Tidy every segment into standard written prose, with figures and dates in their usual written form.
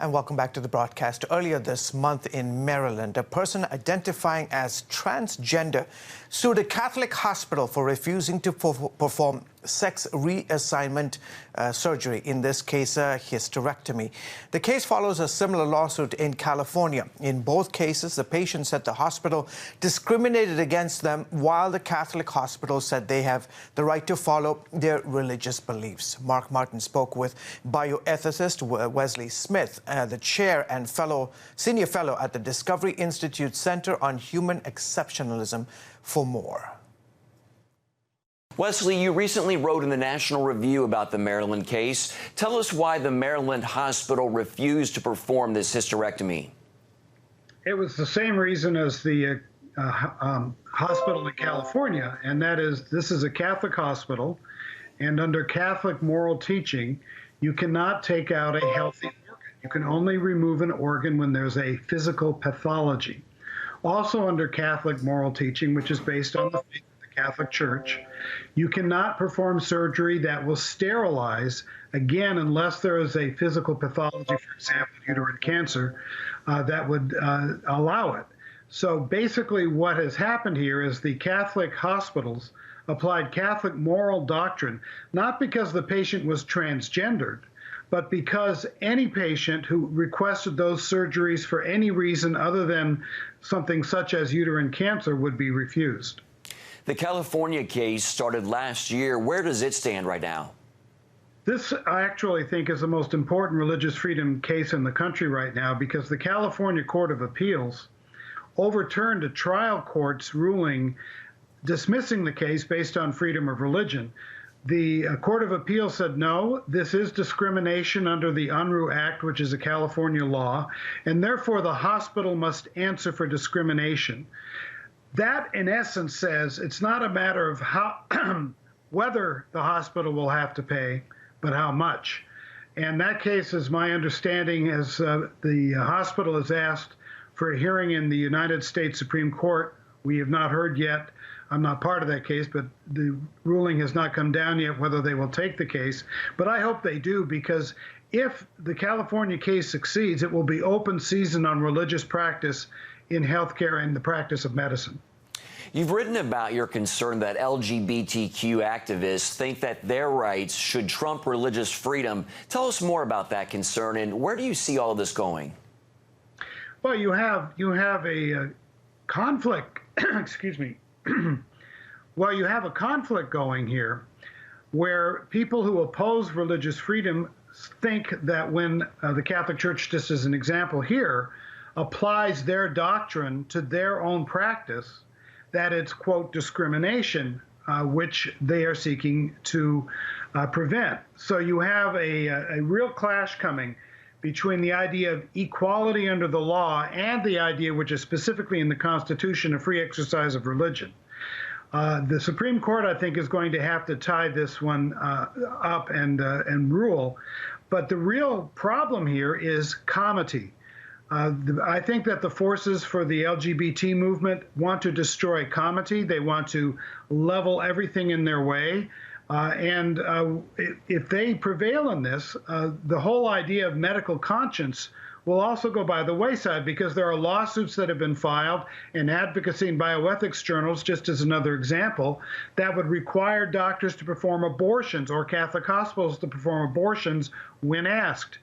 And welcome back to the broadcast. Earlier this month in Maryland, a person identifying as transgender sued a Catholic hospital for refusing to perform sex reassignment surgery, in this case, a hysterectomy. The case follows a similar lawsuit in California. In both cases, the patient said the hospital discriminated against them, while the Catholic hospital said they have the right to follow their religious beliefs. Mark Martin spoke with bioethicist Wesley Smith, the chair and senior fellow at the Discovery Institute Center on Human Exceptionalism, for more. Wesley, you recently wrote in the National Review about the Maryland case. Tell us why the Maryland hospital refused to perform this hysterectomy. It was the same reason as the hospital in California, and that is this is a Catholic hospital, and under Catholic moral teaching, you cannot take out a healthy organ. You can only remove an organ when there's a physical pathology. Also under Catholic moral teaching, which is based on the faith of the Catholic Church, you cannot perform surgery that will sterilize, again, unless there is a physical pathology, for example, uterine cancer, that would allow it. So basically what has happened here is the Catholic hospitals applied Catholic moral doctrine, not because the patient was transgendered, but because any patient who requested those surgeries for any reason other than something such as uterine cancer would be refused. The California case started last year. Where does it stand right now? This, I actually think, is the most important religious freedom case in the country right now, because the California Court of Appeals overturned a trial court's ruling dismissing the case based on freedom of religion. The Court of Appeals said, no, this is discrimination under the Unruh Act, which is a California law, and therefore the hospital must answer for discrimination. That, in essence, says it's not a matter of how whether the hospital will have to pay, but how much. And that case, is my understanding, as the hospital has asked for a hearing in the United States Supreme Court. We have not heard yet. I'm not part of that case, but the ruling has not come down yet whether they will take the case. But I hope they do, because if the California case succeeds, it will be open season on religious practice in healthcare and the practice of medicine. You've written about your concern that LGBTQ activists think that their rights should trump religious freedom. Tell us more about that concern, and where do you see all of this going? Well, you have a conflict, excuse me. Well, you have a conflict going here where people who oppose religious freedom think that when the Catholic Church, just as an example here, applies their doctrine to their own practice, that it's, quote, discrimination, which they are seeking to prevent. So you have a real clash coming between the idea of equality under the law and the idea, which is specifically in the Constitution, of free exercise of religion. The Supreme Court, I think, is going to have to tie this one up and rule. But the real problem here is comity. I think that the forces for the LGBT movement want to destroy comity. They want to level everything in their way. If they prevail in this, the whole idea of medical conscience will also go by the wayside, because there are lawsuits that have been filed in advocacy and bioethics journals, just as another example, that would require doctors to perform abortions or Catholic hospitals to perform abortions when asked.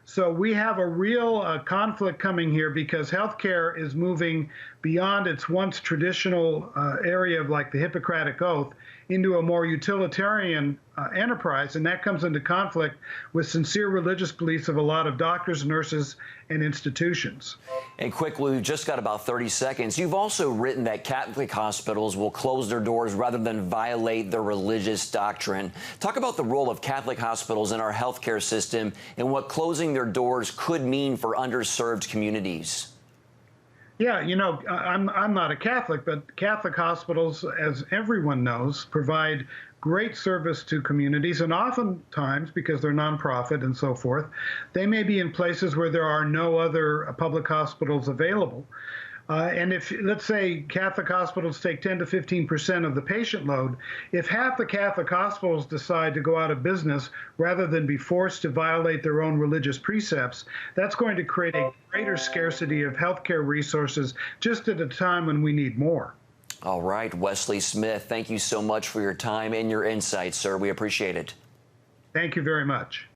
So we have a real conflict coming here, because healthcare is moving beyond its once traditional area of, like, the Hippocratic Oath into a more utilitarian enterprise, and that comes into conflict with sincere religious beliefs of a lot of doctors, nurses, and institutions. And quickly, we've just got about 30 seconds. You've also written that Catholic hospitals will close their doors rather than violate their religious doctrine. Talk about the role of Catholic hospitals in our healthcare system and what closing their doors could mean for underserved communities. Yeah, you know, I'm not a Catholic, but Catholic hospitals, as everyone knows, provide great service to communities, and oftentimes, because they're nonprofit and so forth, they may be in places where there are no other public hospitals available. And if, let's say, Catholic hospitals take 10 to 15% of the patient load, if half the Catholic hospitals decide to go out of business rather than be forced to violate their own religious precepts, that's going to create a greater scarcity of healthcare resources just at a time when we need more. All right, Wesley Smith, thank you so much for your time and your insights, sir. We appreciate it. Thank you very much.